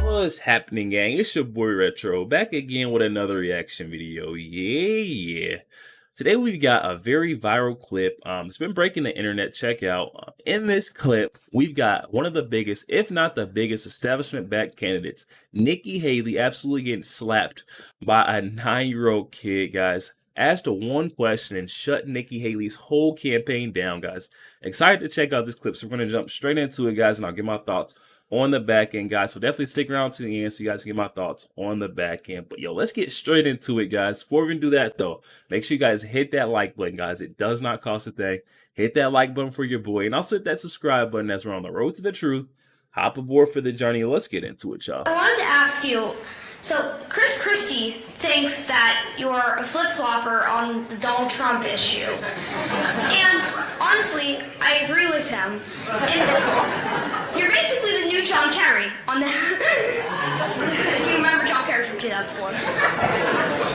What's happening, gang? It's your boy Retro, back again with another reaction video. Yeah. Today we've got a very viral clip. It's been breaking the internet. Check out. In this clip, we've got one of the biggest, if not the biggest, establishment-backed candidates, Nikki Haley, absolutely getting slapped by a 9-year-old kid, guys. Asked one question and shut Nikki Haley's whole campaign down, guys. Excited to check out this clip, so we're going to jump straight into it, guys, and I'll give my thoughts on the back end, guys. So definitely stick around to the end so you guys can get my thoughts on the back end. But yo, let's get straight into it, guys. Before we do that though, make sure you guys hit that like button, guys. It does not cost a thing. Hit that like button for your boy, and also hit that subscribe button as we're on the road to the truth. Hop aboard for the journey. Let's get into it, y'all. I wanted to ask you, so Chris Christie thinks that you're a flip-flopper on the Donald Trump issue. And honestly, I agree with him. And you're basically the new John Kerry on the if you remember John Kerry from 2004.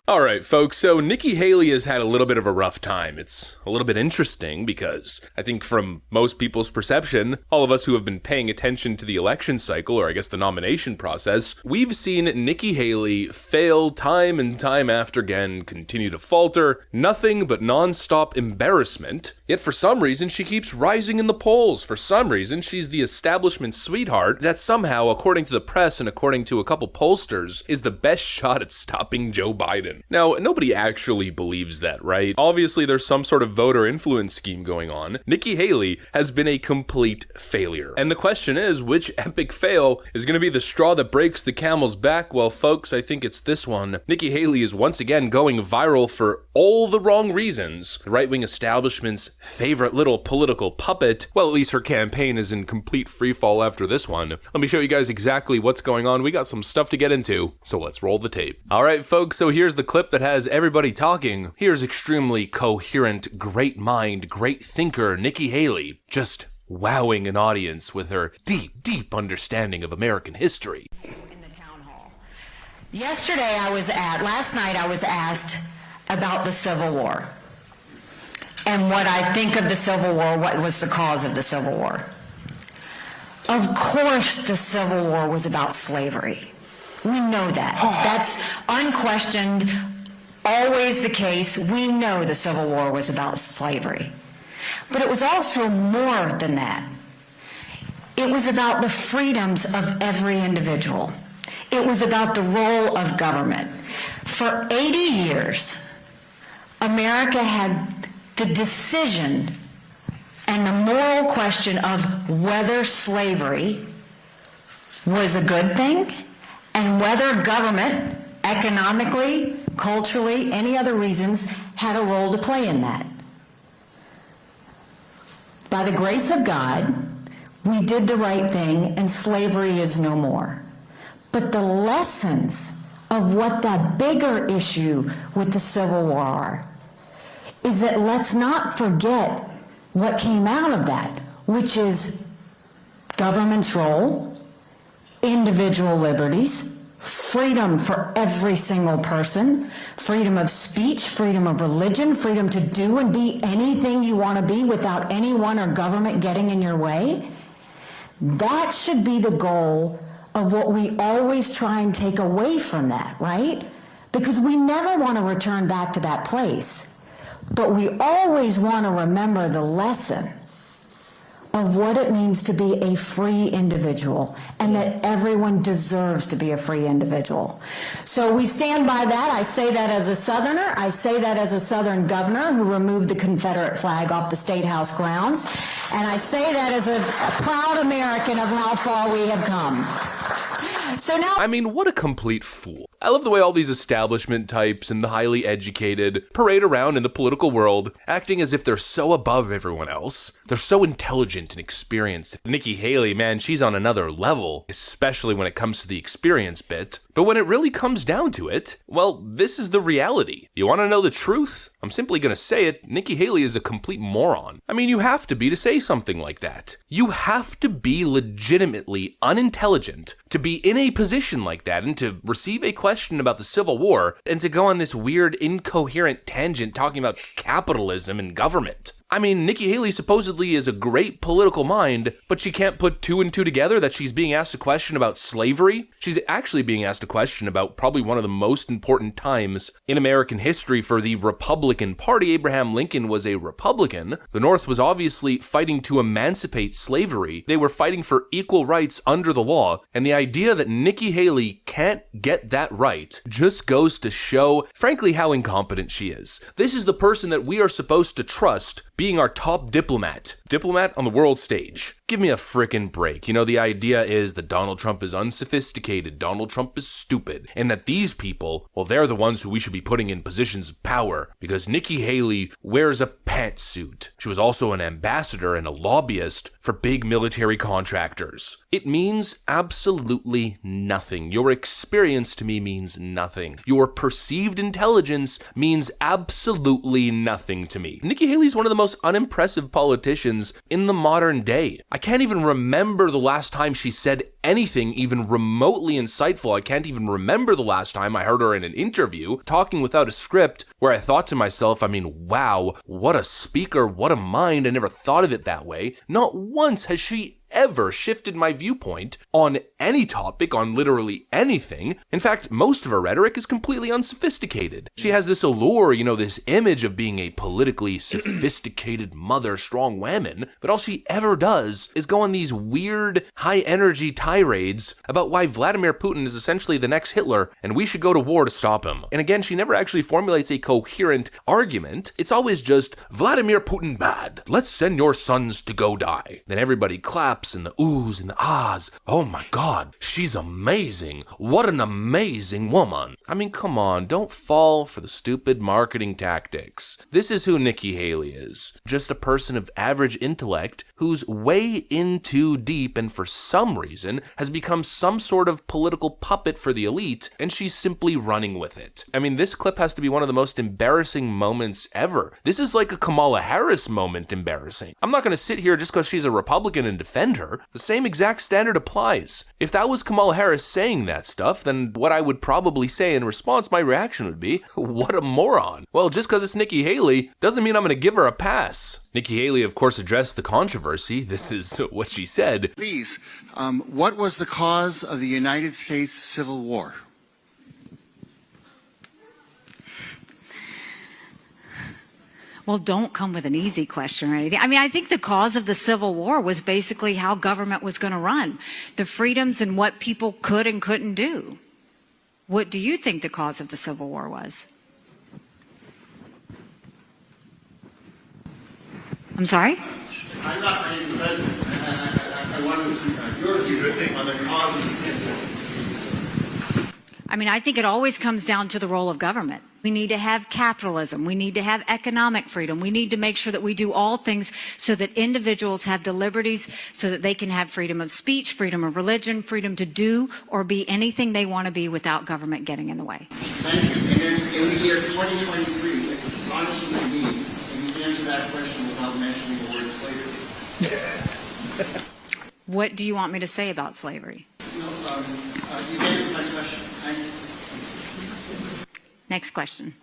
Alright folks, so Nikki Haley has had a little bit of a rough time. It's a little bit interesting because I think from most people's perception, all of us who have been paying attention to the election cycle, or I guess the nomination process, we've seen Nikki Haley fail time and time after again, continue to falter, nothing but non-stop embarrassment, yet for some reason she keeps rising in the polls. For some reason she's the establishment sweetheart that somehow, according to the press and according to a couple pollsters, is the best shot at stopping Joe Biden. Now, nobody actually believes that, right? Obviously, there's some sort of voter influence scheme going on. Nikki Haley has been a complete failure. And the question is, which epic fail is going to be the straw that breaks the camel's back? Well, folks, I think it's this one. Nikki Haley is once again going viral for all the wrong reasons. The right-wing establishment's favorite little political puppet. Well, at least her campaign is in complete freefall after this one. Let me show you guys exactly what's going on. We got some stuff to get into, so let's roll the tape. All right, folks, so here's the clip that has everybody talking. Here's extremely coherent, great mind, great thinker Nikki Haley, just wowing an audience with her deep, deep understanding of American history. In the town hall. Last night I was asked about the Civil War and what I think of the Civil War, what was the cause of the Civil War. Of course the Civil War was about slavery. We know that. That's unquestioned, always the case. We know the Civil War was about slavery. But it was also more than that. It was about the freedoms of every individual. It was about the role of government. For 80 years, America had the decision and the moral question of whether slavery was a good thing and whether government, economically, culturally, any other reasons, had a role to play in that. By the grace of God, we did the right thing and slavery is no more. But the lessons of what that bigger issue with the Civil War are is that let's not forget what came out of that, which is government's role, individual liberties, freedom for every single person, freedom of speech, freedom of religion, freedom to do and be anything you want to be without anyone or government getting in your way. That should be the goal of what we always try and take away from that, right? Because we never want to return back to that place. But we always want to remember the lesson of what it means to be a free individual and that everyone deserves to be a free individual. So we stand by that. I say that as a Southerner. I say that as a Southern governor who removed the Confederate flag off the State House grounds. And I say that as a proud American of how far we have come. So now, I mean, what a complete fool. I love the way all these establishment types and the highly educated parade around in the political world, acting as if they're so above everyone else. They're so intelligent and experienced. Nikki Haley, man, she's on another level, especially when it comes to the experience bit. But when it really comes down to it, well, this is the reality. You want to know the truth? I'm simply going to say it. Nikki Haley is a complete moron. I mean, you have to be to say something like that. You have to be legitimately unintelligent to be in a position like that and to receive a question about the Civil War and to go on this weird, incoherent tangent talking about capitalism and government. I mean, Nikki Haley supposedly is a great political mind, but she can't put two and two together that she's being asked a question about slavery. She's actually being asked a question about probably one of the most important times in American history for the Republican Party. Abraham Lincoln was a Republican. The North was obviously fighting to emancipate slavery. They were fighting for equal rights under the law, and the idea that Nikki Haley can't get that right just goes to show, frankly, how incompetent she is. This is the person that we are supposed to trust being our top diplomat on the world stage. Give me a frickin' break. You know, the idea is that Donald Trump is unsophisticated, Donald Trump is stupid, and that these people, well, they're the ones who we should be putting in positions of power because Nikki Haley wears a pantsuit. She was also an ambassador and a lobbyist for big military contractors. It means absolutely nothing. Your experience to me means nothing. Your perceived intelligence means absolutely nothing to me. Nikki Haley's one of the most unimpressive politicians in the modern day. I can't even remember the last time she said anything even remotely insightful. I can't even remember the last time I heard her in an interview talking without a script where I thought to myself, I mean, wow, what a speaker, what a mind. I never thought of it that way. Not once has she ever shifted my viewpoint on any topic, on literally anything. In fact, most of her rhetoric is completely unsophisticated. She has this allure, you know, this image of being a politically sophisticated mother, strong woman, but all she ever does is go on these weird, high-energy tirades about why Vladimir Putin is essentially the next Hitler and we should go to war to stop him. And again, she never actually formulates a coherent argument. It's always just, Vladimir Putin bad. Let's send your sons to go die. Then everybody claps and the oohs and the ahs. Oh my God, she's amazing. What an amazing woman. I mean, come on, don't fall for the stupid marketing tactics. This is who Nikki Haley is. Just a person of average intellect who's way in too deep and for some reason has become some sort of political puppet for the elite, and she's simply running with it. I mean, this clip has to be one of the most embarrassing moments ever. This is like a Kamala Harris moment embarrassing. I'm not going to sit here just because she's a Republican and defend her. The same exact standard applies. If that was Kamala Harris saying that stuff, then what I would probably say in response, my reaction would be, what a moron. Well, just because it's Nikki Haley doesn't mean I'm going to give her a pass. Nikki Haley, of course, addressed the controversy. This is what she said. Please, what was the cause of the United States Civil War? Well, don't come with an easy question or anything. I mean, I think the cause of the Civil War was basically how government was going to run, the freedoms and what people could and couldn't do. What do you think the cause of the Civil War was? I'm sorry? I'm not the president. I want to see your view on the cause of the Civil War. I mean, I think it always comes down to the role of government. We need to have capitalism. We need to have economic freedom. We need to make sure that we do all things so that individuals have the liberties so that they can have freedom of speech, freedom of religion, freedom to do or be anything they want to be without government getting in the way. Thank you. And in the year 2023, it's astonishing to me that you answer that question without mentioning the word slavery. What do you want me to say about slavery? No, you answered my question. Next question.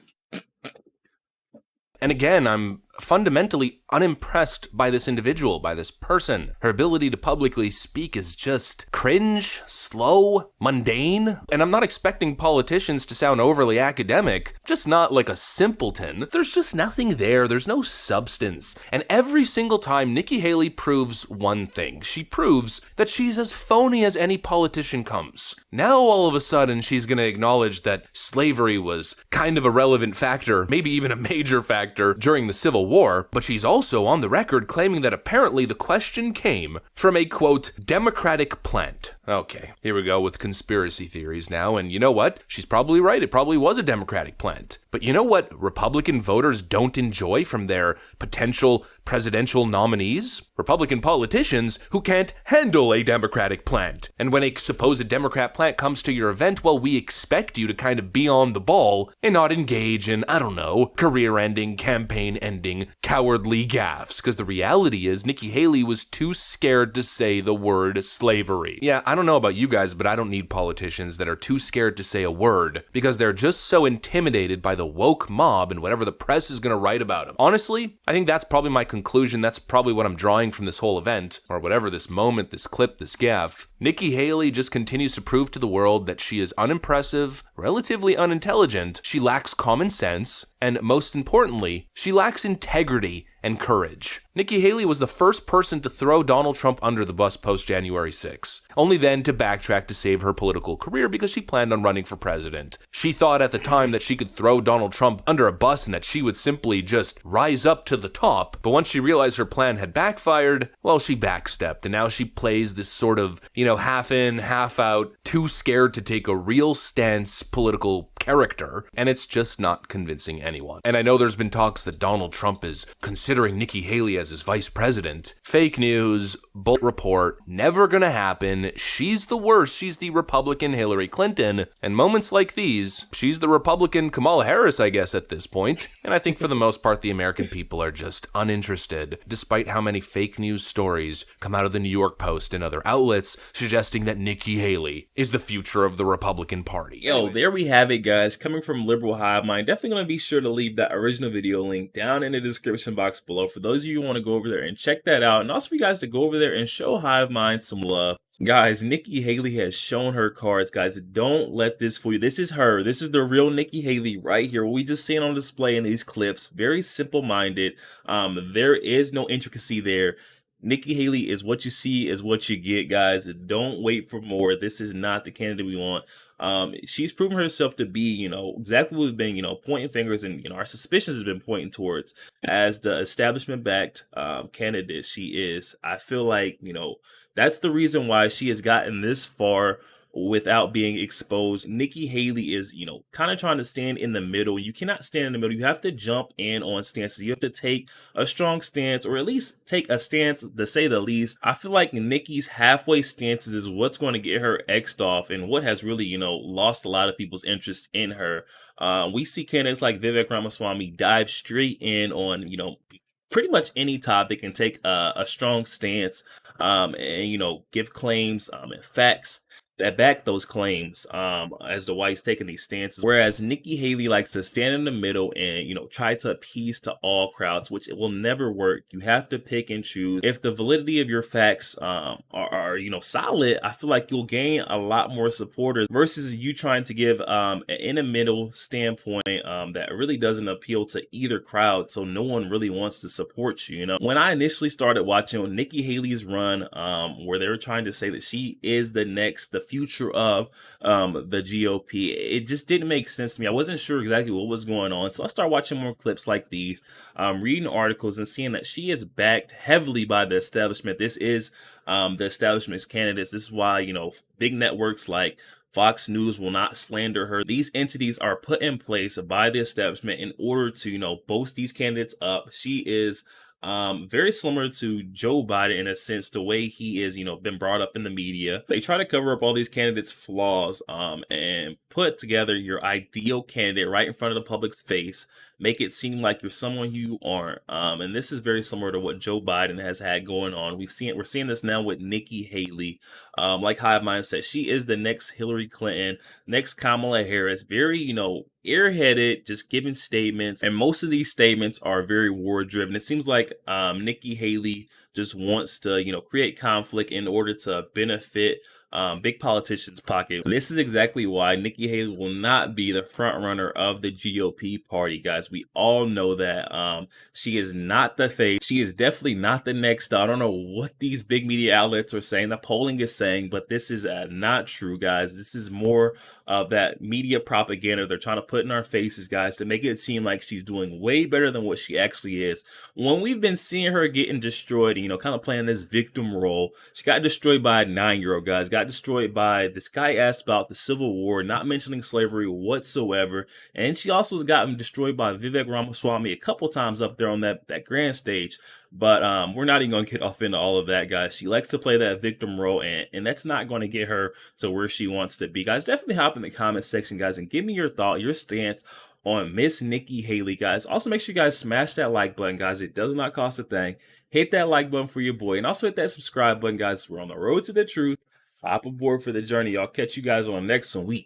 And again, I'm fundamentally unimpressed by this individual, by this person. Her ability to publicly speak is just cringe, slow, mundane. And I'm not expecting politicians to sound overly academic, just not like a simpleton. There's just nothing there. There's no substance. And every single time, Nikki Haley proves one thing. She proves that she's as phony as any politician comes. Now, all of a sudden, she's going to acknowledge that slavery was kind of a relevant factor, maybe even a major factor during the Civil War, but she's also on the record claiming that apparently the question came from a, quote, Democratic plant. Okay, here we go with conspiracy theories now, and you know what? She's probably right. It probably was a Democratic plant. But you know what Republican voters don't enjoy from their potential presidential nominees? Republican politicians who can't handle a Democratic plant. And when a supposed Democrat plant comes to your event, well, we expect you to kind of be on the ball and not engage in, I don't know, career-ending, campaign-ending making cowardly gaffes, because the reality is Nikki Haley was too scared to say the word slavery. Yeah, I don't know about you guys, but I don't need politicians that are too scared to say a word, because they're just so intimidated by the woke mob and whatever the press is going to write about them. Honestly, I think that's probably my conclusion. That's probably what I'm drawing from this whole event, or whatever, this moment, this clip, this gaffe. Nikki Haley just continues to prove to the world that she is unimpressive, relatively unintelligent, she lacks common sense, and most importantly, she lacks integrity and courage. Nikki Haley was the first person to throw Donald Trump under the bus post-January 6, only then to backtrack to save her political career because she planned on running for president. She thought at the time that she could throw Donald Trump under a bus and that she would simply just rise up to the top, but once she realized her plan had backfired, well, she backstepped, and now she plays this sort of, half in, half out, too scared to take a real stance political character, and it's just not convincing anyone. And I know there's been talks that Donald Trump is considering Nikki Haley as his vice president. Fake news, bull report, never gonna happen. She's the worst. She's the Republican Hillary Clinton, and moments like these, she's the Republican Kamala Harris, I guess, at this point. And I think for the most part, the American people are just uninterested, despite how many fake news stories come out of the New York Post and other outlets suggesting that Nikki Haley is the future of the Republican Party. Yo, there we have it, guys. Coming from Liberal Hive Mind, definitely going to be sure to leave that original video link down in the description box below for those of you who want to go over there and check that out, and also for you guys to go over there and show Hive Mind some love. Guys, Nikki Haley has shown her cards, guys. Don't let this fool you. This is her. This is the real Nikki Haley right here. What we just seen on display in these clips. Very simple-minded. There is no intricacy there. Nikki Haley is what you see is what you get, guys. Don't wait for more. This is not the candidate we want. She's proven herself to be, exactly what we've been, pointing fingers and, our suspicions have been pointing towards as the establishment-backed candidate she is. I feel like, that's the reason why she has gotten this far without being exposed. Nikki Haley is, kind of trying to stand in the middle. You cannot stand in the middle. You have to jump in on stances. You have to take a strong stance, or at least take a stance, to say the least. I feel like Nikki's halfway stances is what's going to get her X'd off and what has really, lost a lot of people's interest in her. We see candidates like Vivek Ramaswamy dive straight in on, pretty much any topic and take a strong stance, and, give claims and facts that back those claims as to why he's taking these stances. Whereas Nikki Haley likes to stand in the middle and, try to appease to all crowds, which it will never work. You have to pick and choose. If the validity of your facts are solid, I feel like you'll gain a lot more supporters versus you trying to give an in the middle standpoint that really doesn't appeal to either crowd. So no one really wants to support you. When I initially started watching Nikki Haley's run, where they were trying to say that she is the future of the GOP, it just didn't make sense to me. I wasn't sure exactly what was going on, so I started watching more clips like these, reading articles and seeing that she is backed heavily by the establishment. This is the establishment's candidates. This is why, big networks like Fox News will not slander her. These entities are put in place by the establishment in order to, boast these candidates up. She is very similar to Joe Biden in a sense, the way he is, been brought up in the media. They try to cover up all these candidates' flaws, and put together your ideal candidate right in front of the public's face, make it seem like you're someone you aren't. And this is very similar to what Joe Biden has had going on. We're seeing this now with Nikki Haley. Like Hive Mind said, she is the next Hillary Clinton, next Kamala Harris. Very, airheaded, just giving statements, and most of these statements are very war driven. It seems like Nikki Haley just wants to, create conflict in order to benefit big politicians' pocket. This is exactly why Nikki Haley will not be the front runner of the GOP party, guys. We all know that. She is not the face. She is definitely not the next. I don't know what these big media outlets are saying, the polling is saying, but this is not true, guys. This is more of that media propaganda they're trying to put in our faces, guys, to make it seem like she's doing way better than what she actually is. When we've been seeing her getting destroyed, kind of playing this victim role, she got destroyed by a 9-year-old, guys. got destroyed by this guy asked about the Civil War, not mentioning slavery whatsoever. And she also has gotten destroyed by Vivek Ramaswamy a couple times up there on that grand stage. But we're not even going to get off into all of that, guys. She likes to play that victim role, and that's not going to get her to where she wants to be. Guys, definitely hop in the comment section, guys, and give me your thought, your stance on Miss Nikki Haley, guys. Also, make sure you guys smash that like button, guys. It does not cost a thing. Hit that like button for your boy, and also hit that subscribe button, guys. We're on the road to the truth. Hop aboard for the journey. I'll catch you guys on the next one.